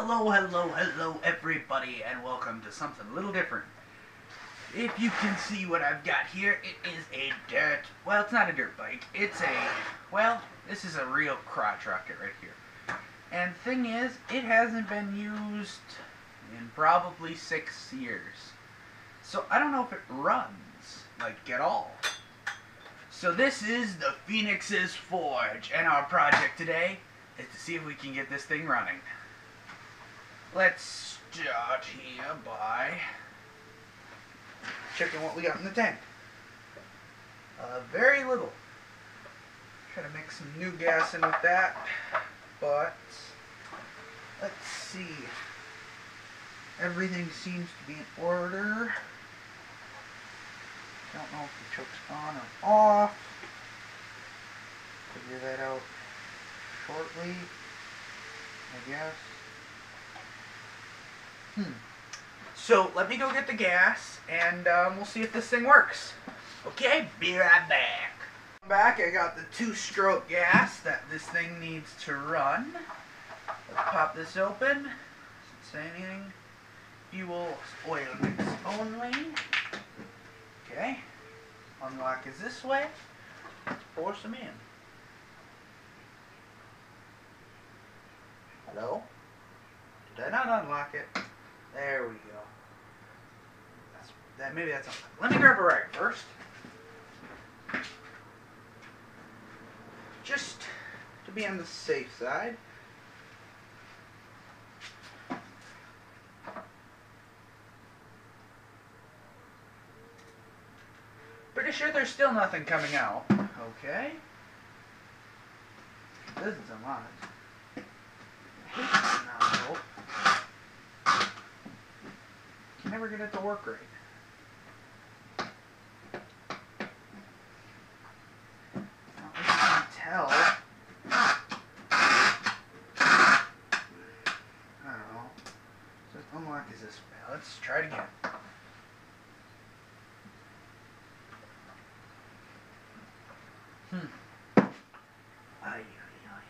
Hello, hello, hello everybody, and welcome to something a little different. If you can see what I've got here, it is a well, it's not a dirt bike, it's this is a real crotch rocket right here. And the thing is, it hasn't been used in probably 6 years. So I don't know if it runs, like, at all. So this is the Phoenix's Forge, and our project today is to see if we can get this thing running. Let's start here by checking what we got in the tank. Very little. Try to mix some new gas in with that, but let's see. Everything seems to be in order. Don't know if the choke's on or off. Figure that out shortly, I guess. So let me go get the gas, and we'll see if this thing works. Okay, be right back. I'm back. I got the 2-stroke gas that this thing needs to run. Let's pop this open. Doesn't say anything. Fuel oil mix only. Okay. Unlock is this way. Force them in. Hello? Did I not unlock it? There we go. Maybe that's something. Let me grab a rag first. Just to be on the safe side. Pretty sure there's still nothing coming out. Okay. This is unlocked. I hate this nozzle. Can never get it to work right. Now, as you can tell, I don't know. So unlock is this way. Let's try it again. Ay, ay, ay.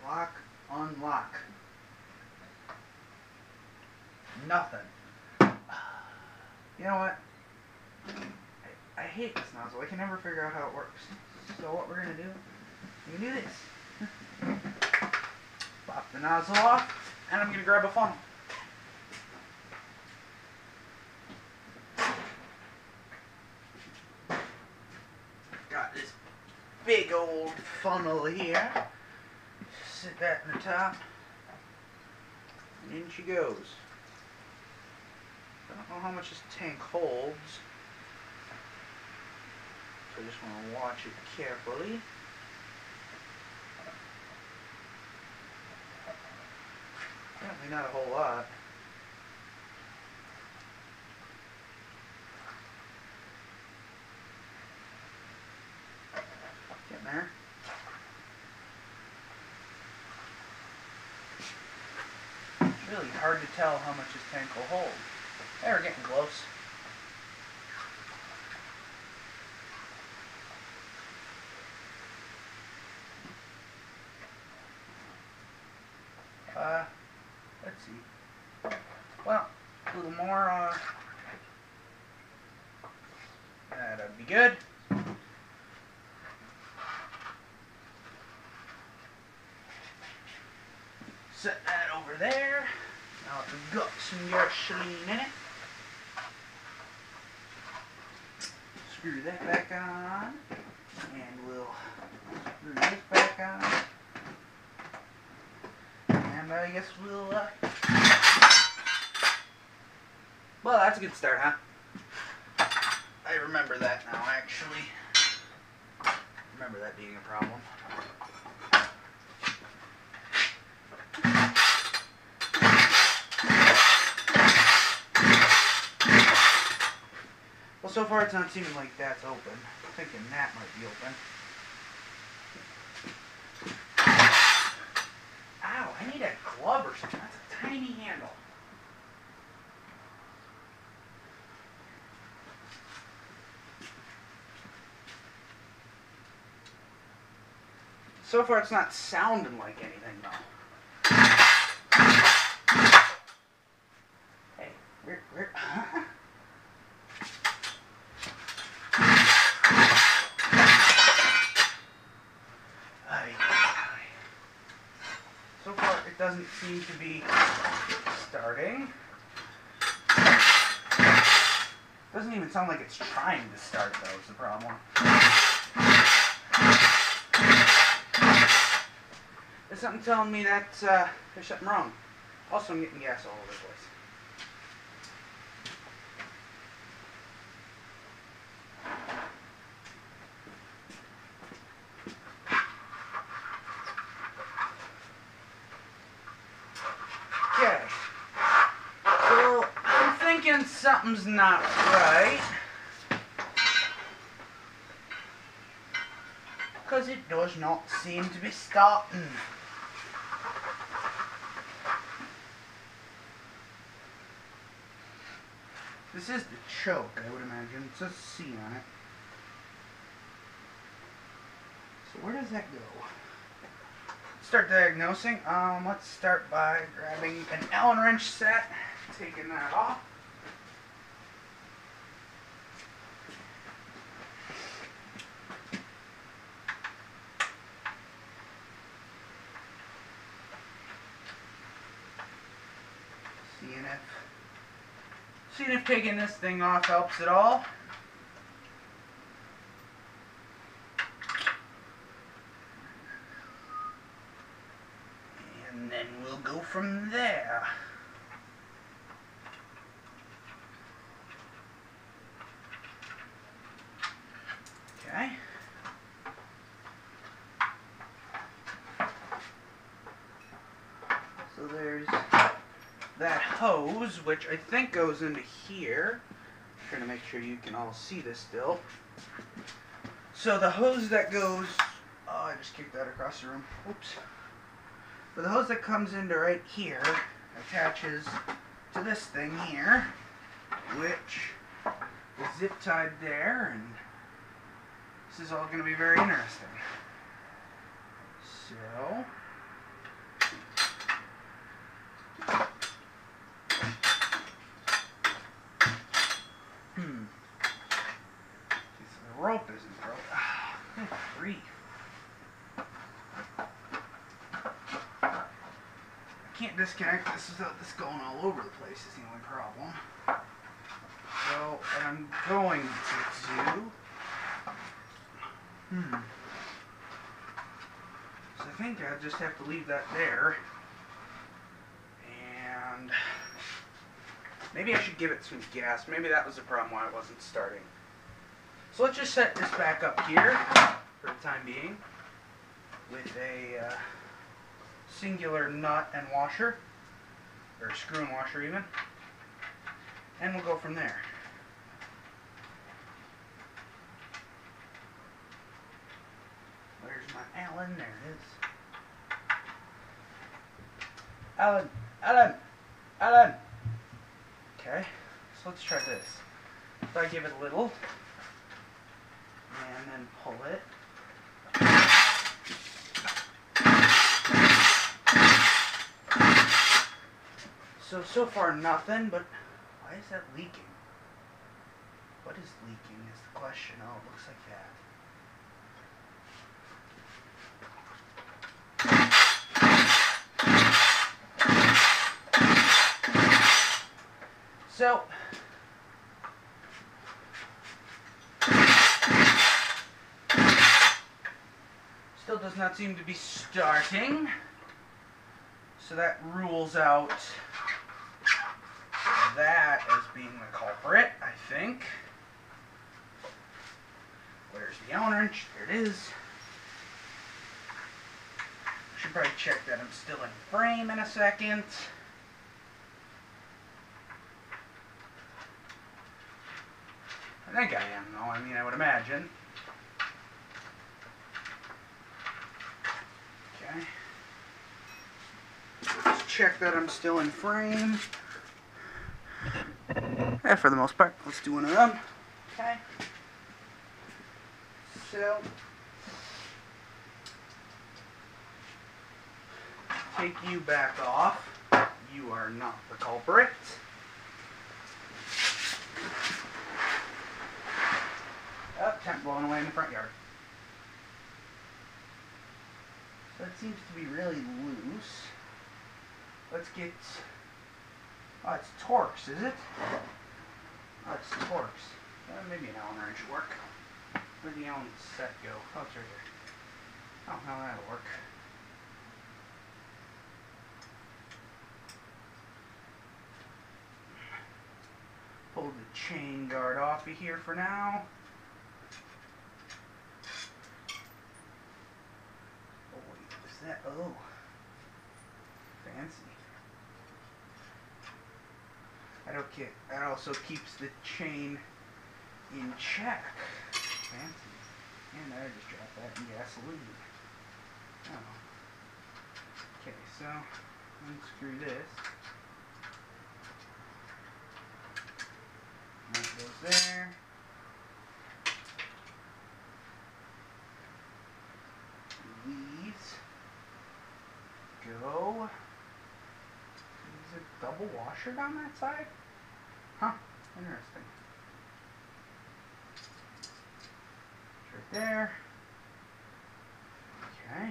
Lock, unlock. Nothing. You know what? I hate this nozzle. I can never figure out how it works. So what we're going to do, we can do this. Pop the nozzle off, and I'm going to grab a funnel. Got this big old funnel here. Sit that in the top, and in she goes. I don't know how much this tank holds, so I just want to watch it carefully. Apparently not a whole lot. Getting there. It's really hard to tell how much this tank will hold. Hey, we're getting close. Let's see. Well, a little more, that'd be good. Set that over there. Now we've got some gasoline in it. Screw that back on. And we'll screw this back on. And I guess we'll, well, that's a good start, huh? I remember that now, actually. Remember that being a problem. Well, so far it's not seeming like that's open. I'm thinking that might be open. Ow, I need a glove or something. That's a tiny handle. So far it's not sounding like anything though. Hey, where? So far it doesn't seem to be starting. Doesn't even sound like it's trying to start though, is the problem. There's something telling me that there's something wrong. Also, I'm getting gas all over the place. Okay. So, I'm thinking something's not right. Because it does not seem to be starting. This is the choke, I would imagine. It says C on it. So where does that go? Start diagnosing. Let's start by grabbing an Allen wrench set, taking that off. Seeing if taking this thing off helps at all. And then we'll go from there. Okay. So there's that hose, which I think goes into here. I'm trying to make sure you can all see this still. So the hose that goes, oh, I just kicked that across the room. Oops. But the hose that comes into right here attaches to this thing here, which is zip tied there, and this is all going to be very interesting. So the rope isn't broke. Good grief. I can't disconnect this without this going all over the place is the only problem. So what I'm going to do... So I think I just have to leave that there. And maybe I should give it some gas. Maybe that was the problem why it wasn't starting. So let's just set this back up here for the time being with a singular nut and washer, or screw and washer even, and we'll go from there. Where's my Allen? There it is. Allen! Allen! Allen! Okay, so let's try this. So I give it a little, and then pull it. So far nothing, but why is that leaking? What is leaking is the question. Oh, it looks like that. So, still does not seem to be starting. So that rules out that as being the culprit, I think. Where's the Allen wrench? There it is. Should probably check that I'm still in frame in a second. I think I am, though. I mean, I would imagine. Okay. Let's check that I'm still in frame. Yeah, for the most part. Let's do one of them. Okay. So, take you back off. You are not the culprit. Oh, tent blowing away in the front yard. So that seems to be really loose. Let's get... Oh, it's Torx, is it? Oh, it's Torx. Maybe an Allen wrench would work. Where'd the Allen set go? Oh, it's right here. Oh, now that'll work. Pull the chain guard off of here for now. Oh, wait, what's that? Oh. Fancy. That also keeps the chain in check. Fancy. And I just dropped that in gasoline. Oh. Okay, so unscrew this. That goes there. These go. Is it double washer down that side? Huh, interesting. It's right there. Okay.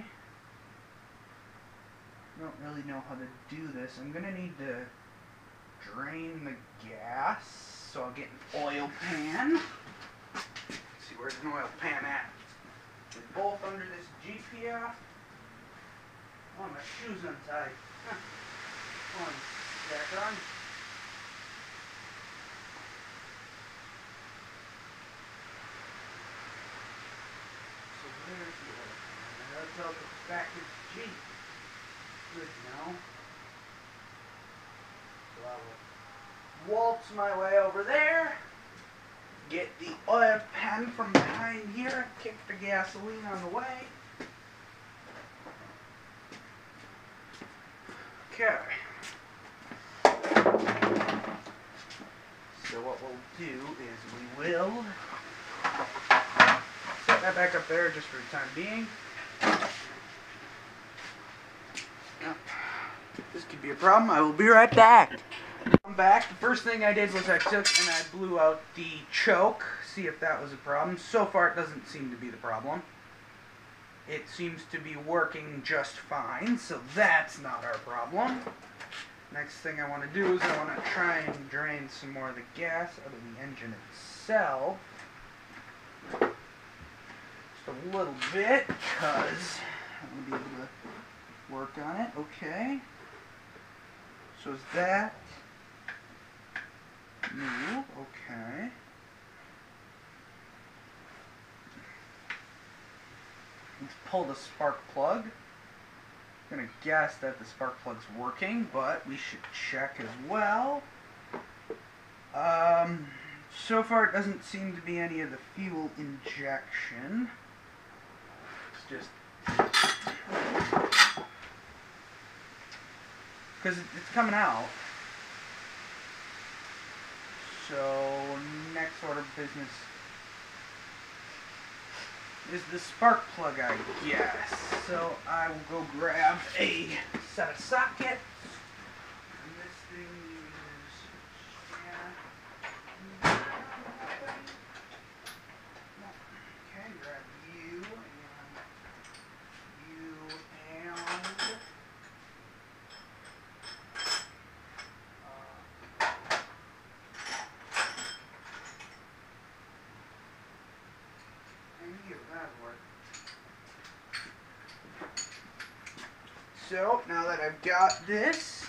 I don't really know how to do this. I'm gonna need to drain the gas, so I'll get an oil pan. Let's see, where's an oil pan at? They're both under this Jeep here. Oh, my shoes untied. Huh. One back on. So there's the oil pan. That's how it goes back to the Jeep. Good now. So I will waltz my way over there, get the oil pan from behind here, kick the gasoline on the way. Okay. So what we'll do is we will set that back up there just for the time being. This could be a problem. I will be right back. I'm back. The first thing I did was I took and I blew out the choke, see if that was a problem. So far it doesn't seem to be the problem. It seems to be working just fine, so that's not our problem. Next thing I want to do is I want to try and drain some more of the gas out of the engine itself. Just a little bit, because I want to be able to work on it. Okay. So is that new? Okay. Let's pull the spark plug. I'm gonna guess that the spark plug's working, but we should check as well. So far it doesn't seem to be any of the fuel injection. It's just because it's coming out. So next order of business is the spark plug, I guess. So I will go grab a set of sockets. And this thing is, okay, grab you and so, now that I've got this,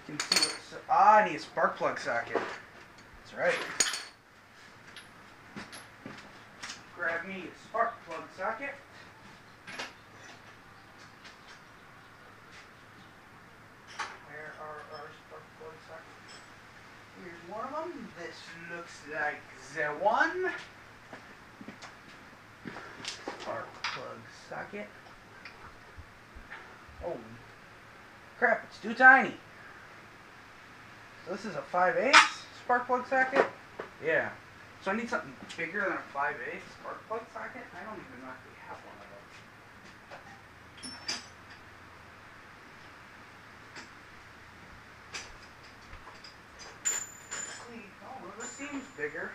you can see what's... I need a spark plug socket. That's right. Grab me a spark plug socket. Where are our spark plug sockets? Here's one of them. This looks like the one. Spark plug socket. Oh crap, it's too tiny. So this is a 5/8 spark plug socket? Yeah. So I need something bigger than a 5/8 spark plug socket? I don't even know if we have one of those. bigger.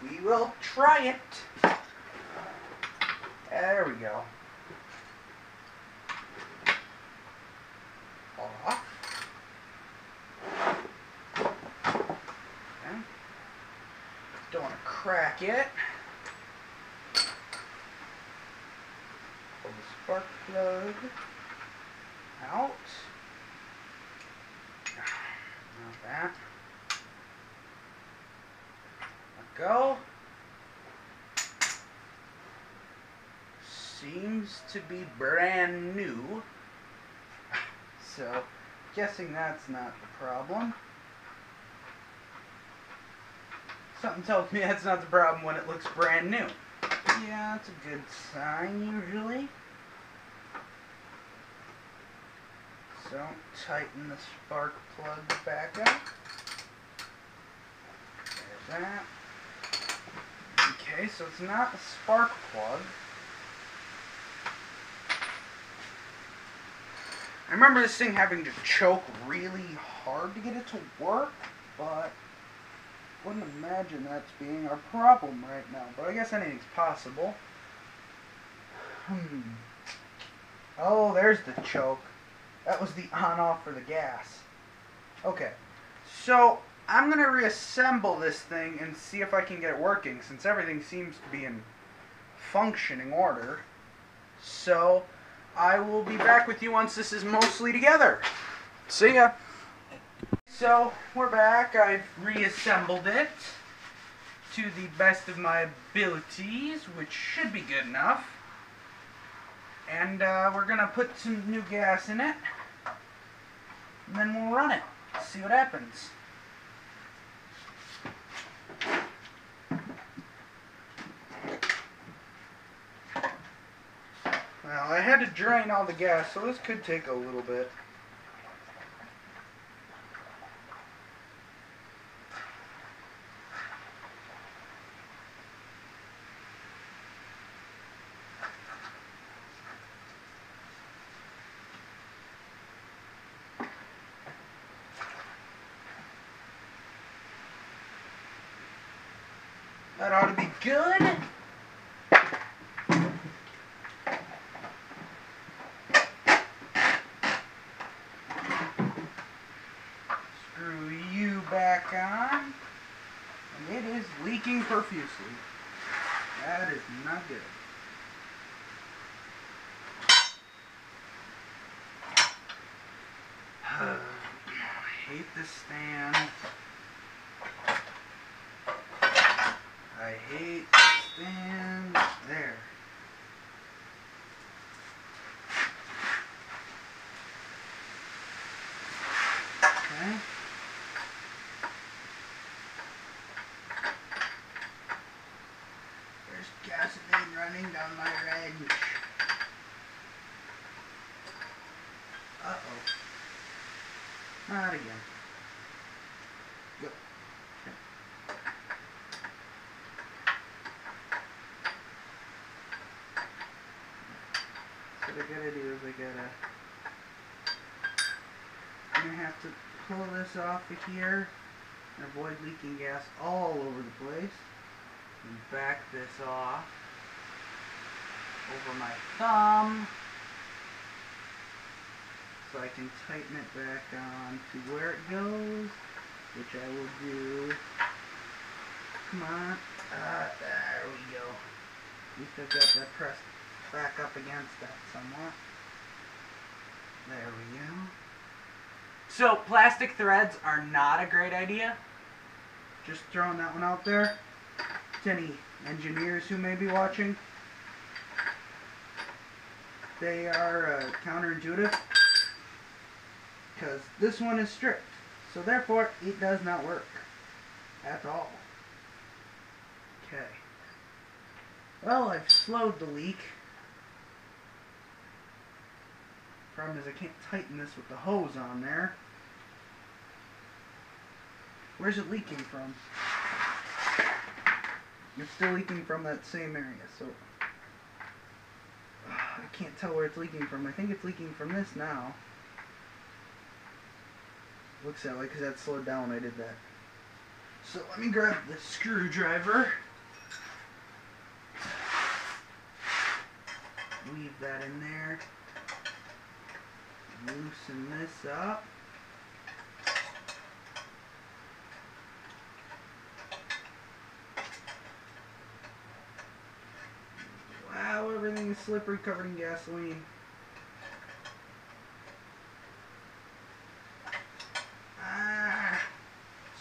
We will try it. There we go. Off. Okay. Don't want to crack it. Pull the spark plug out. Not that. Let go. Seems to be brand new. So, guessing that's not the problem. Something tells me that's not the problem when it looks brand new. Yeah, that's a good sign usually. So, tighten the spark plug back up. There's that. Okay, so it's not a spark plug. I remember this thing having to choke really hard to get it to work, but wouldn't imagine that's being our problem right now. But I guess anything's possible. Oh, there's the choke. That was the on-off for the gas. Okay, so I'm going to reassemble this thing and see if I can get it working, since everything seems to be in functioning order. So I will be back with you once this is mostly together. See ya. So, we're back. I've reassembled it to the best of my abilities, which should be good enough. And we're going to put some new gas in it, and then we'll run it. See what happens. Well, I had to drain all the gas, so this could take a little bit. That ought to be good. Screw you back on. And it is leaking profusely. That is not good. I hate this stand. I hate the stand. There. Okay. There's gasoline running down my wrench. Uh-oh. Not again. Go. Okay. So what I gotta do is I'm gonna have to pull this off of here and avoid leaking gas all over the place. And back this off over my thumb so I can tighten it back on to where it goes, which I will do. Come on. There we go. At least I've got that pressed back up against that somewhat. There we go. So, plastic threads are not a great idea. Just throwing that one out there. To any engineers who may be watching. They are counterintuitive. Because this one is stripped. So therefore, it does not work. At all. Okay. Well, I've slowed the leak. Problem is I can't tighten this with the hose on there. Where's it leaking from? It's still leaking from that same area, so I can't tell where it's leaking from. I think it's leaking from this now. Looks that way because that slowed down when I did that. So let me grab the screwdriver. Leave that in there. Loosen this up. Wow, everything is slippery, covered in gasoline. Ah,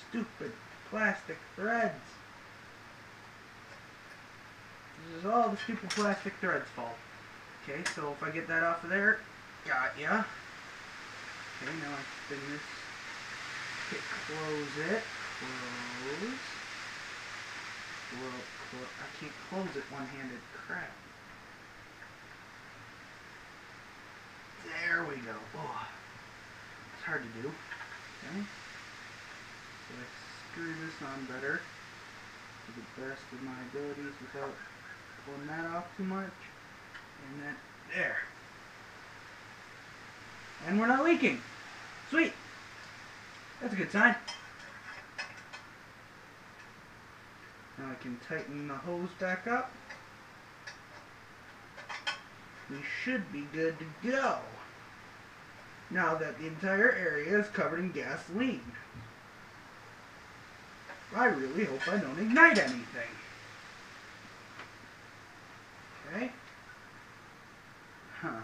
stupid plastic threads. This is all the stupid plastic threads' fault. Okay, so if I get that off of there, got ya. Okay, now I spin this. Okay, close it. Close. I can't close it one-handed. Crap. There we go. Oh, it's hard to do. Okay. So I screw this on better to the best of my abilities without pulling that off too much. And then, there. And we're not leaking. Sweet. That's a good sign. Now I can tighten the hose back up. We should be good to go. Now that the entire area is covered in gasoline. I really hope I don't ignite anything. Okay. Huh.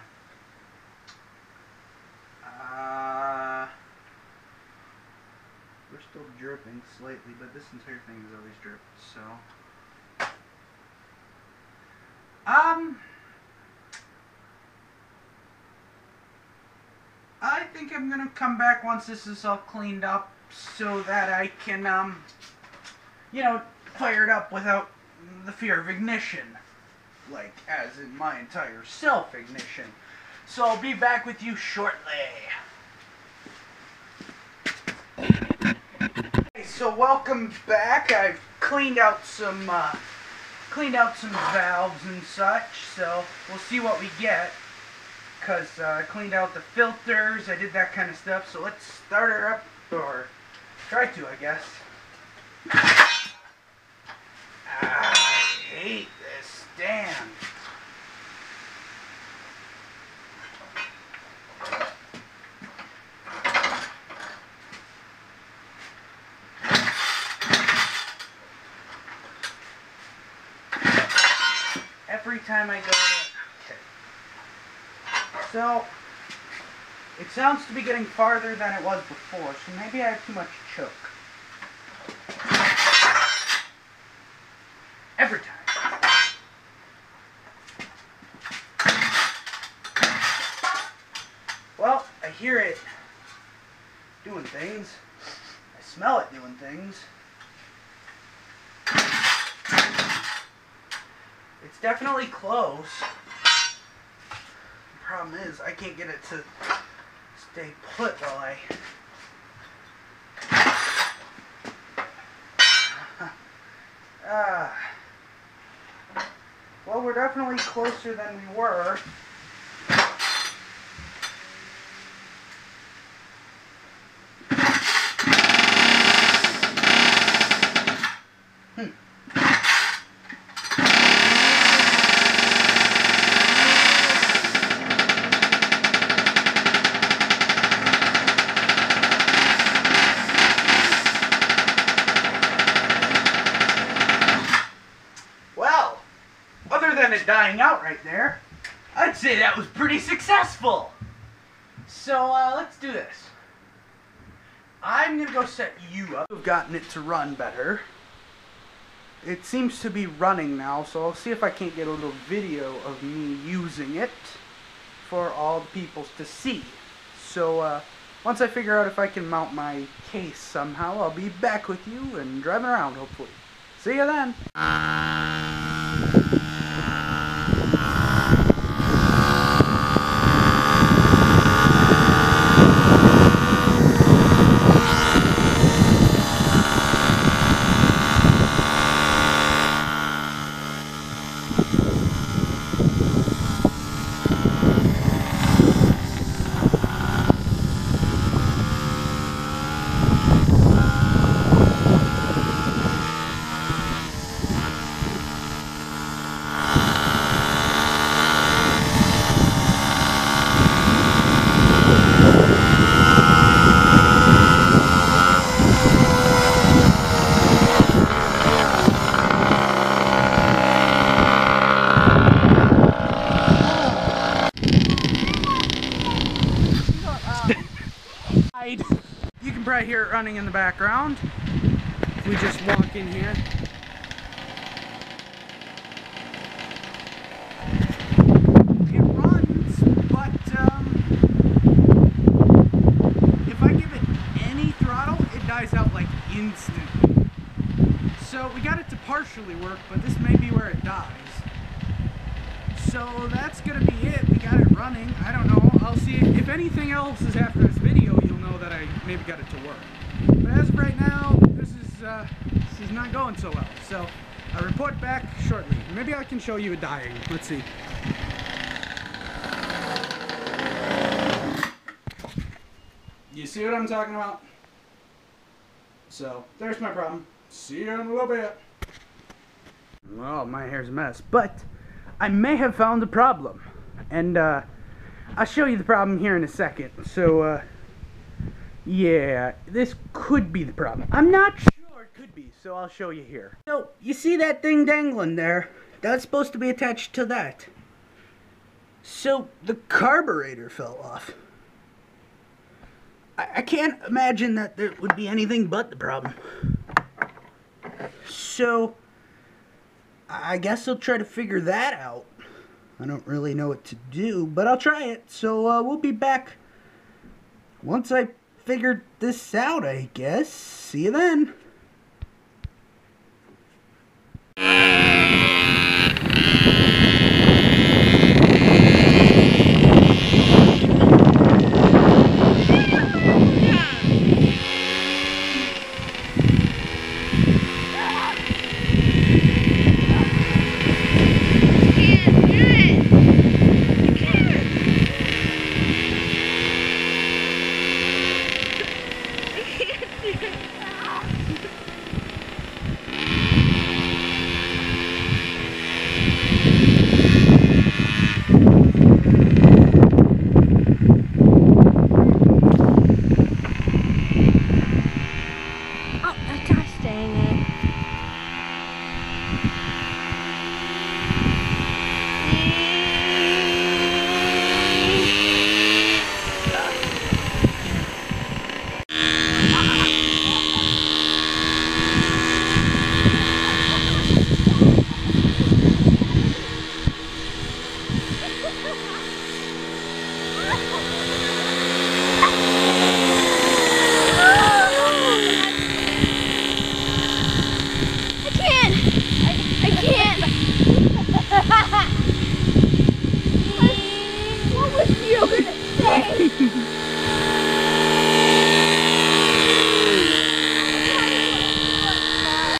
We're still dripping slightly, but this entire thing is always dripped, so. I think I'm gonna come back once this is all cleaned up so that I can, you know, fire it up without the fear of ignition. Like, as in my entire self-ignition. So I'll be back with you shortly. Okay, so welcome back. I've cleaned out some valves and such, so we'll see what we get. Because I cleaned out the filters, I did that kind of stuff, so let's start her up, or try to, I guess. I hate this stand. Every time I go to... Okay. So, it sounds to be getting farther than it was before, so maybe I have too much choke. Every time. Well, I hear it doing things. I smell it doing things. It's definitely close. The problem is, I can't get it to stay put while I... Well, we're definitely closer than we were. It dying out right there, I'd say that was pretty successful. So let's do this. I'm gonna go set you up. I've gotten it to run better. It seems to be running now, so I'll see if I can't get a little video of me using it for all the people to see. So once I figure out if I can mount my case somehow, I'll be back with you and driving around, hopefully. See you then. I hear it running in the background. If we just walk in here. It runs, but if I give it any throttle, it dies out like instantly. So we got it to partially work, but this may be where it dies. So that's gonna be it. We got it running. I don't know. I'll see if anything else is after this video. You'll know that I maybe got it to work. But as of right now, this is not going so well. So I'll report back shortly. Maybe I can show you it dying. Let's see. You see what I'm talking about? So there's my problem. See you in a little bit. Well, my hair's a mess, but I may have found a problem, and I'll show you the problem here in a second. So yeah, this could be the problem. I'm not sure it could be, so I'll show you here. So you see that thing dangling there? That's supposed to be attached to that. So the carburetor fell off. I can't imagine that there would be anything but the problem. So I guess I'll try to figure that out. I don't really know what to do, but I'll try it. So we'll be back once I figured this out, I guess. See you then.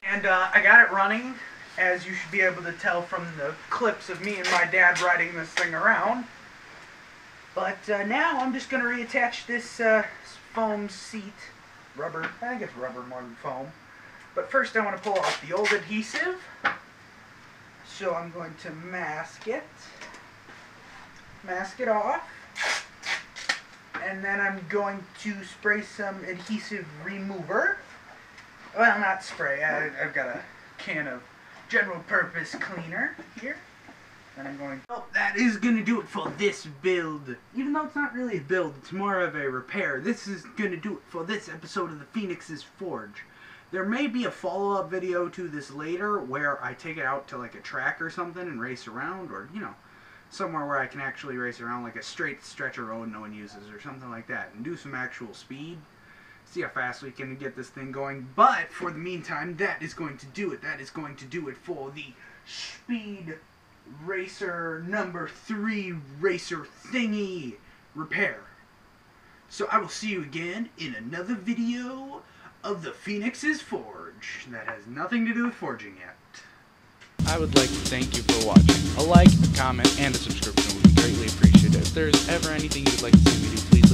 And I got it running, as you should be able to tell from the clips of me and my dad riding this thing around. But now I'm just going to reattach this foam seat, rubber, I think it's rubber more than foam. But first I want to pull off the old adhesive. So I'm going to mask it off. And then I'm going to spray some adhesive remover. Well, not spray. I've got a can of general purpose cleaner here. And I'm going... Oh, that is going to do it for this build. Even though it's not really a build, it's more of a repair. This is going to do it for this episode of the Phoenix's Forge. There may be a follow-up video to this later where I take it out to like a track or something and race around, or, you know, somewhere where I can actually race around, like a straight stretch of road no one uses or something like that, and do some actual speed. See how fast we can get this thing going. But for the meantime, that is going to do it. That is going to do it for the Speed Racer number 3 racer thingy repair. So I will see you again in another video of the Phoenix's Forge that has nothing to do with forging yet. I would like to thank you for watching. A like, a comment, and a subscription would be greatly appreciated. If there's ever anything you'd like to see me do, please